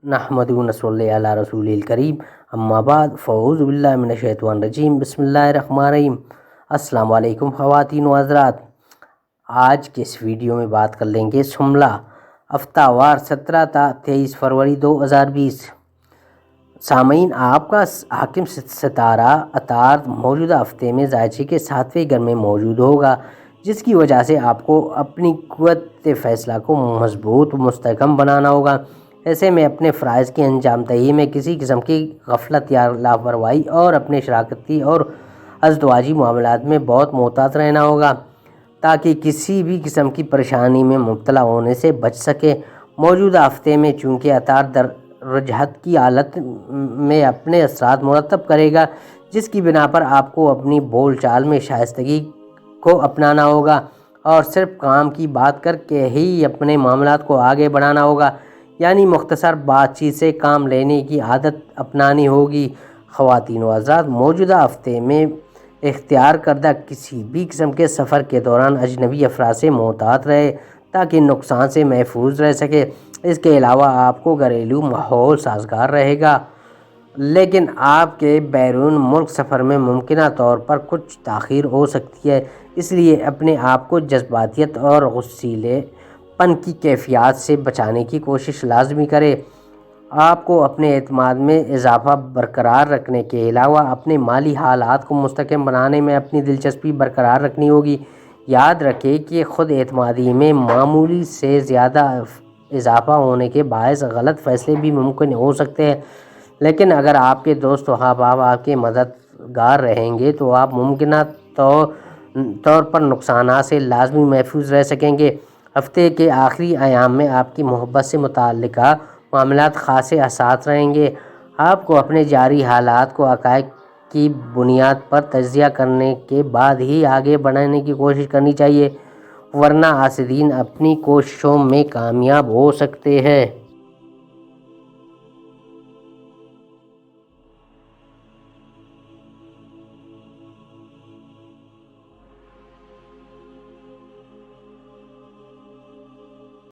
نحمد و نصلی علی رسول الکریم اما بعد فاعوذ باللہ من الشیطان الرجیم بسم اللہ الرحمن الرحیم۔ السلام علیکم خواتین و حضرات، آج کے اس ویڈیو میں بات کر لیں گے سنبلہ ہفتہ وار 17 تا 23 فروری 2020۔ سامعین، آپ کا حاکم ستارہ عطارد موجودہ ہفتے میں ذائچے کے 7ویں گھر میں موجود ہوگا، جس کی وجہ سے آپ کو اپنی قوت فیصلہ کو مضبوط و مستحکم بنانا ہوگا۔ ایسے میں اپنے فرائض کی انجام دہی میں کسی قسم کی غفلت یا لاپرواہی اور اپنے شراکتی اور ازدواجی معاملات میں بہت محتاط رہنا ہوگا تاکہ کسی بھی قسم کی پریشانی میں مبتلا ہونے سے بچ سکے۔ موجودہ ہفتے میں چونکہ عطارد رجحت کی حالت میں اپنے اثرات مرتب کرے گا، جس کی بنا پر آپ کو اپنی بول چال میں شائستگی کو اپنانا ہوگا اور صرف کام کی بات کر کے ہی اپنے معاملات کو آگے بڑھانا ہوگا، یعنی مختصر بات چیت سے کام لینے کی عادت اپنانی ہوگی۔ خواتین و حضرات، موجودہ ہفتے میں اختیار کردہ کسی بھی قسم کے سفر کے دوران اجنبی افراد سے محتاط رہے تاکہ نقصان سے محفوظ رہ سکے۔ اس کے علاوہ آپ کو گھریلو ماحول سازگار رہے گا، لیکن آپ کے بیرون ملک سفر میں ممکنہ طور پر کچھ تاخیر ہو سکتی ہے، اس لیے اپنے آپ کو جذباتیت اور غصیلے پن کی کیفیات سے بچانے کی کوشش لازمی کریں۔ آپ کو اپنے اعتماد میں اضافہ برقرار رکھنے کے علاوہ اپنے مالی حالات کو مستحکم بنانے میں اپنی دلچسپی برقرار رکھنی ہوگی۔ یاد رکھیں کہ خود اعتمادی میں معمولی سے زیادہ اضافہ ہونے کے باعث غلط فیصلے بھی ممکن ہو سکتے ہیں، لیکن اگر آپ کے دوست و احباب آپ کے مددگار رہیں گے تو آپ ممکنہ طور پر نقصانات سے لازمی محفوظ رہ سکیں گے۔ ہفتے کے آخری ایام میں آپ کی محبت سے متعلقہ معاملات خاصے حساس رہیں گے۔ آپ کو اپنے جاری حالات کو حقائق کی بنیاد پر تجزیہ کرنے کے بعد ہی آگے بڑھنے کی کوشش کرنی چاہیے، ورنہ حاسدین اپنی کوششوں میں کامیاب ہو سکتے ہیں۔